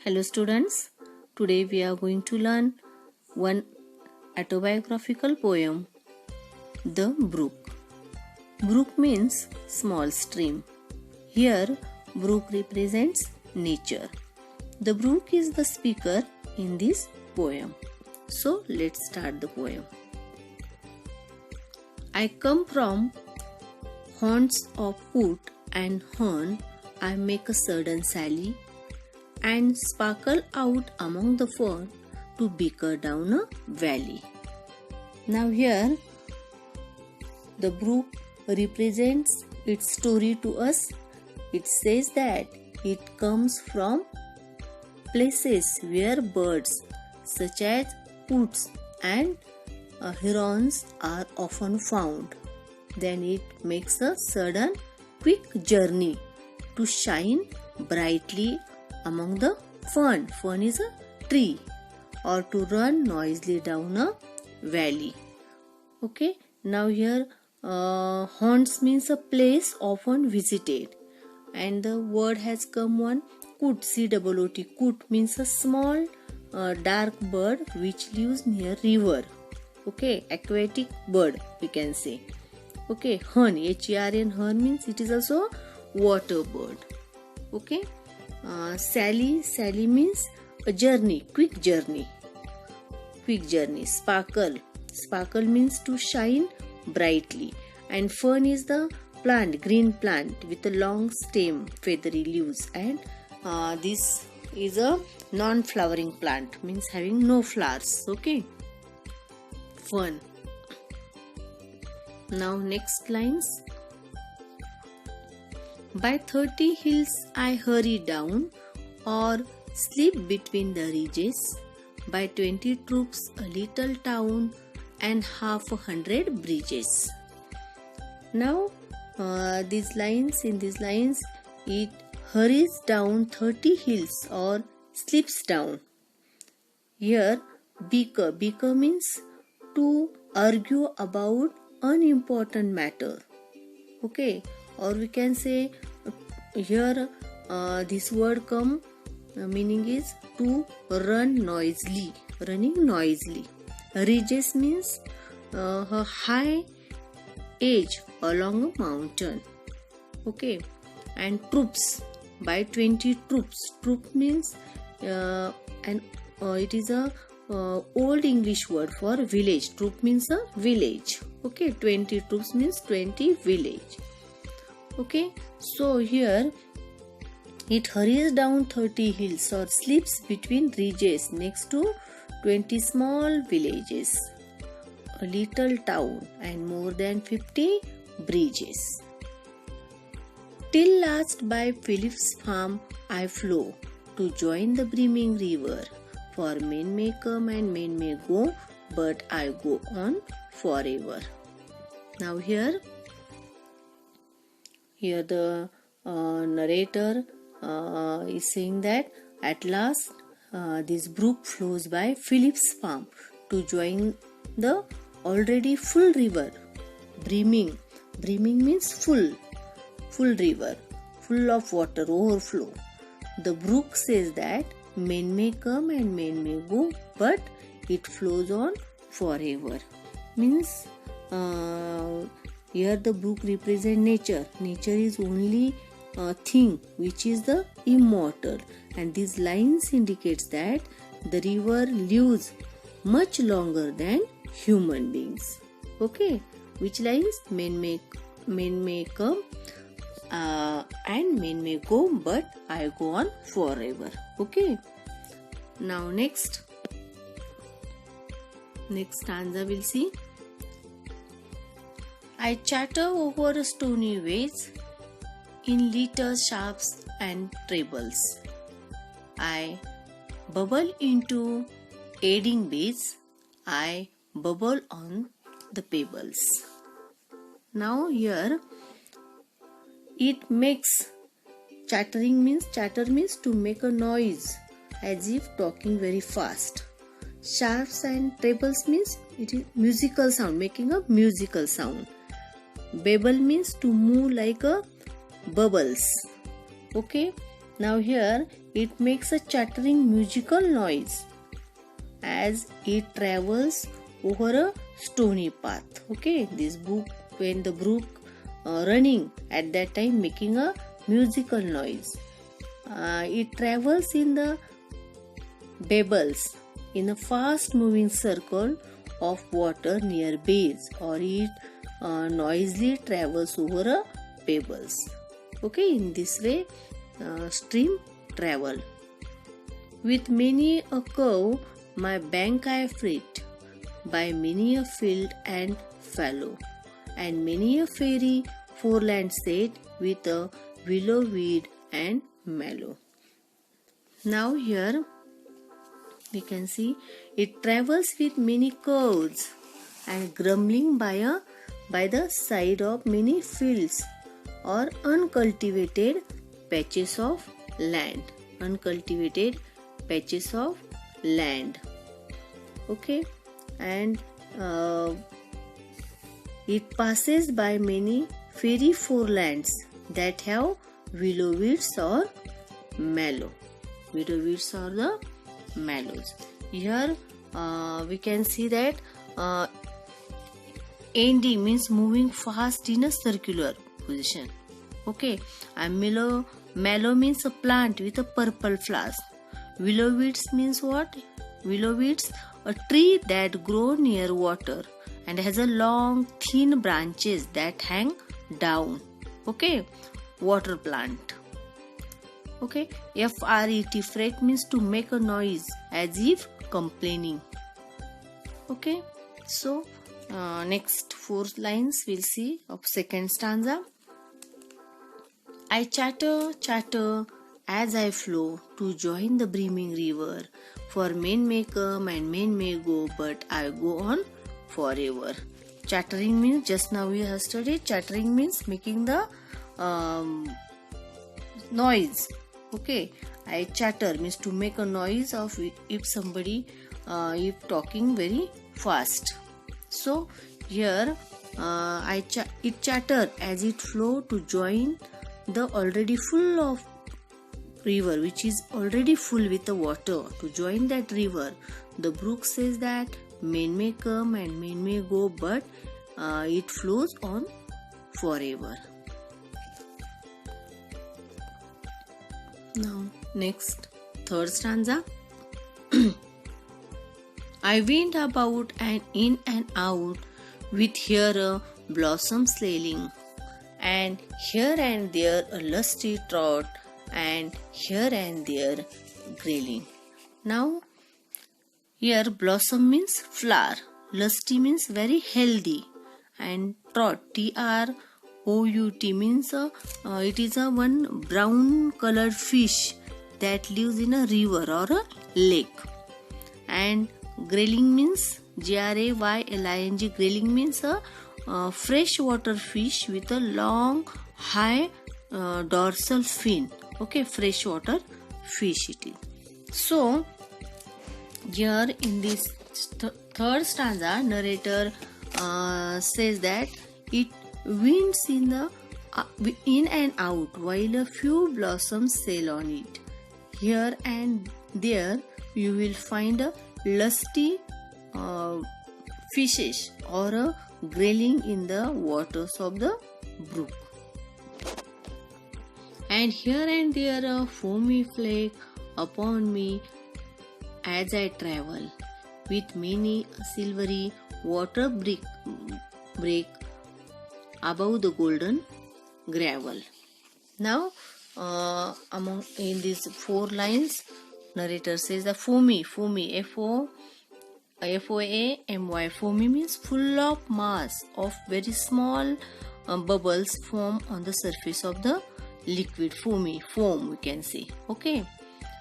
Hello students, today we are going to learn one autobiographical poem, The Brook. Brook means small stream. Here, brook represents nature. The brook is the speaker in this poem. So, let's start the poem. I come from haunts of put and horn, I make a sudden sally and sparkle out among the fern to bicker down a valley. Now here the brook represents its story to us. It says that it comes from places where birds such as puts and herons are often found. Then it makes a sudden quick journey to shine brightly among the fern. Fern is a tree, or to run noisily down a valley. Okay, now here haunts means a place often visited, and the word has come one coot, C-O-O-T. Coot means a small dark bird which lives near river. Okay, aquatic bird we can say. Okay, hern, H-E-R-N, hern means it is also water bird. Okay. Sally means a journey, quick journey. Sparkle means to shine brightly. And fern is the plant, green plant with a long stem, feathery leaves, and this is a non-flowering plant, means having no flowers. Okay, fern. Now next lines. By 30 hills I hurry down, or slip between the ridges. By 20 troops a little town, and 100 bridges. Now in these lines it hurries down 30 hills or slips down. Here bicker means to argue about unimportant matter. Okay, or we can say here this word come meaning is to run noisily, running noisily. Ridges means a high edge along a mountain. Okay, and troops, by 20 troops. Troop means it is a old English word for village. Troop means a village. Okay, 20 troops means 20 village. Okay, so here it hurries down 30 hills or slips between ridges next to 20 small villages, a little town, and more than 50 bridges. Till last by Philip's farm I flow to join the brimming river. For men may come and men may go, but I go on forever. Now here the narrator is saying that at last this brook flows by Philip's farm to join the already full river. Brimming means full river, full of water, overflow. The brook says that men may come and men may go, but it flows on forever. Means here the brook represents nature. Nature is only a thing which is the immortal, and these lines indicates that the river lives much longer than human beings. Okay, which lines? Men may come and men may go, but I go on forever. Okay. Now next stanza we'll see. I chatter over stony ways in liters, sharps and trebles. I bubble into aiding bays. I bubble on the pebbles. Now here it makes chatter means to make a noise as if talking very fast. Sharps and trebles means it is musical sound, making a musical sound. Babble means to move like a bubbles. Okay, now here it makes a chattering musical noise as it travels over a stony path. Okay, this brook, when the brook running at that time making a musical noise. It travels in the bubbles in a fast moving circle of water near base, or it noisily travels over a pebbles. Okay, in this way stream travel. With many a curve my bank I frit, by many a field and fallow, and many a fairy foreland set with a willow weed and mallow. Now here we can see it travels with many curves and grumbling by the side of many fields or uncultivated patches of land. Uncultivated patches of land. Okay, and it passes by many fairy forelands that have willow weeds or mallow. Willow weeds or the mallows. Here we can see that ND means moving fast in a circular position. Okay, and mallow means a plant with a purple flowers. Willow weeds means what? Willow weeds, a tree that grows near water and has a long thin branches that hang down. Okay, water plant. Okay, FRET, fret means to make a noise as if complaining. Okay, so next 4 lines we'll see of second stanza. I chatter, chatter as I flow to join the brimming river, for men may come and men may go, but I go on forever. Chattering means, just now we have studied, chattering means making the noise. Okay, I chatter means to make a noise of if somebody if talking very fast. So here it chatter as it flow to join the already full of river, which is already full with the water. To join that river, the brook says that men may come and men may go, but it flows on forever. Now next third stanza. I went about and in and out, with here a blossom sailing, and here and there a lusty trout, and here and there grayling. Now here blossom means flower, lusty means very healthy, and trout, TROUT means it is a one brown colored fish that lives in a river or a lake. And grayling means GRAYLING. Grayling means a freshwater fish with a long high dorsal fin. Okay, freshwater fish it is. So here in this third stanza, narrator says that it winds in and out while a few blossoms sail on it. Here and there you will find a lusty fishes or a grayling in the waters of the brook. And here and there a foamy flake upon me as I travel, with many a silvery water break above the golden gravel. Now in these 4 lines, narrator says the foamy, FOAMY, foamy means full of mass of very small bubbles form on the surface of the liquid. Foamy, foam we can say. Okay,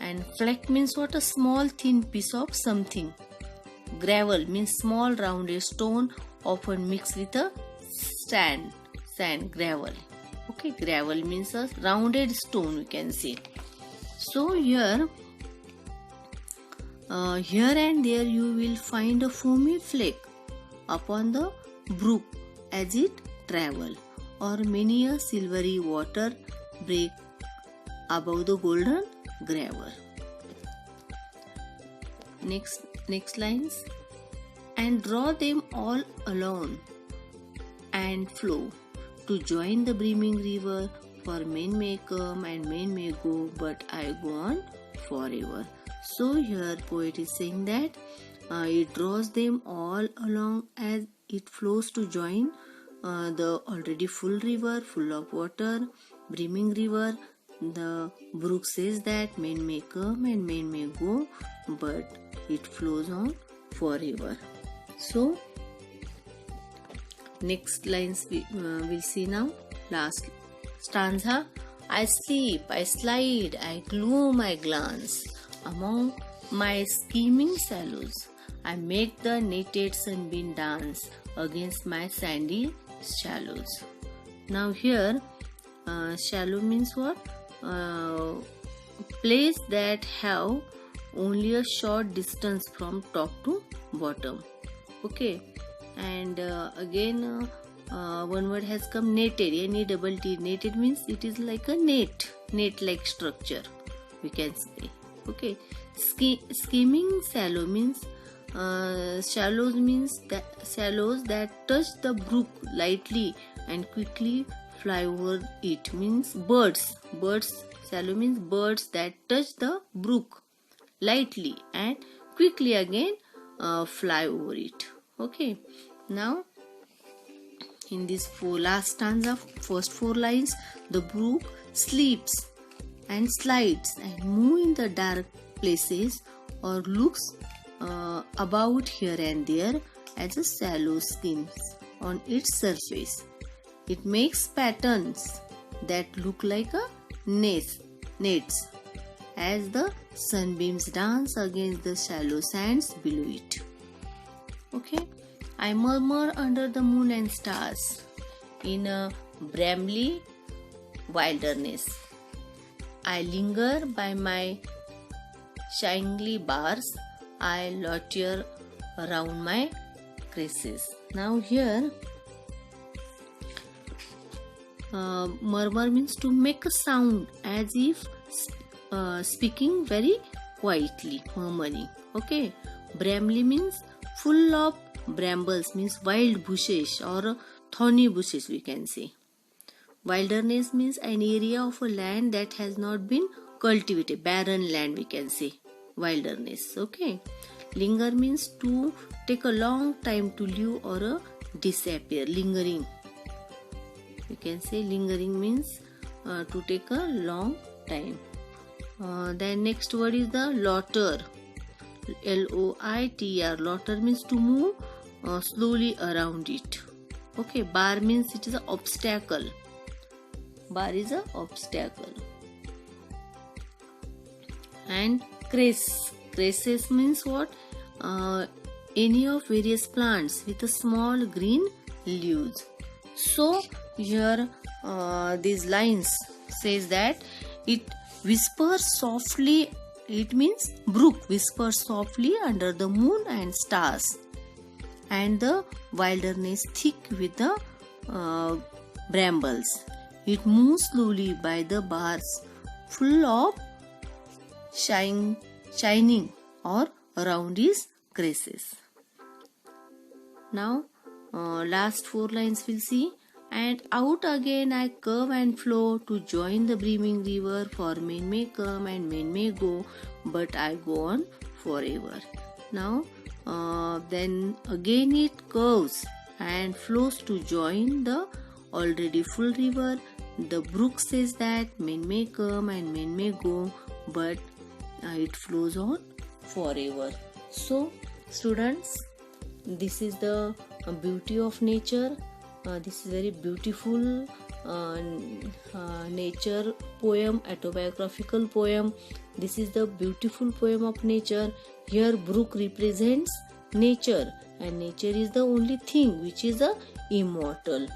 and flake means what? A small thin piece of something. Gravel means small rounded stone often mixed with a sand, gravel. Okay, gravel means a rounded stone we can say. So here and there you will find a foamy flake upon the brook as it travel, or many a silvery water break above the golden graver. Next lines. And draw them all alone and flow to join the brimming river, for men may come and men may go, but I go on forever. So here poet is saying that it draws them all along as it flows to join the already full river, full of water, brimming river. The brook says that men may come and men may go, but it flows on forever. So next lines we'll see now. Last stanza. I sleep, I slide, I gloom, I glance among my scheming shallows. I make the naked sunbeam dance against my sandy shallows. Now here shallow means what? Place that have only a short distance from top to bottom. Okay, and again one word has come, netted, N-E-T-T. Netted means it is like a net like structure, we can say. Okay, skimming shallow means shallows that touch the brook lightly and quickly fly over it, means birds. Shallow means birds that touch the brook lightly and quickly again fly over it. Okay, now in this last stanza, first 4 lines, the brook sleeps and slides and moves in the dark places or looks about here and there as a shallow skims on its surface. It makes patterns that look like a nets as the sunbeams dance against the shallow sands below it. Okay, I murmur under the moon and stars in a bramble wilderness. I linger by my shingly bars. I loiter around my creases. Now here murmur means to make a sound as if speaking very quietly, murmuring. Okay, bramble means full of brambles, means wild bushes or thorny bushes, we can say. Wilderness means an area of a land that has not been cultivated, barren land, we can say. Wilderness. Okay, linger means to take a long time to live or disappear. Lingering, we can say. Lingering means to take a long time. Then next word is the loiter. L-O-I-T-R. Loiter means to move slowly around it. Okay, bar means it is an obstacle. Bar is an obstacle. And creases means what? Any of various plants with a small green leaves. So here these lines says that it whispers softly. It means brook whispers softly under the moon and stars, and the wilderness thick with the brambles. It moves slowly by the bars full of shining or around its creases. Now last 4 lines we'll see. And out again I curve and flow to join the brimming river, for men may come and men may go, but I go on forever. Now then again it curves and flows to join the already full river. The brook says that men may come and men may go, but it flows on forever. So students, this is the beauty of nature. This is very beautiful nature poem, autobiographical poem. This is the beautiful poem of nature. Here brook represents nature, and nature is the only thing which is immortal.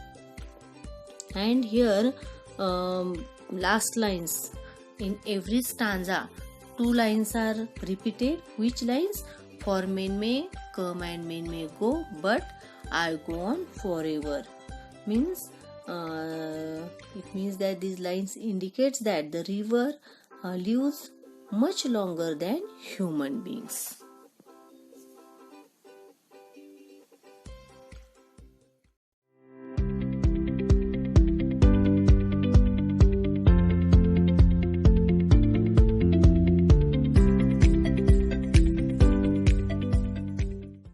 And here last lines in every stanza, 2 lines are repeated. Which lines? For men may come and men may go, but I go on forever. Means it means that these lines indicates that the river lives much longer than human beings.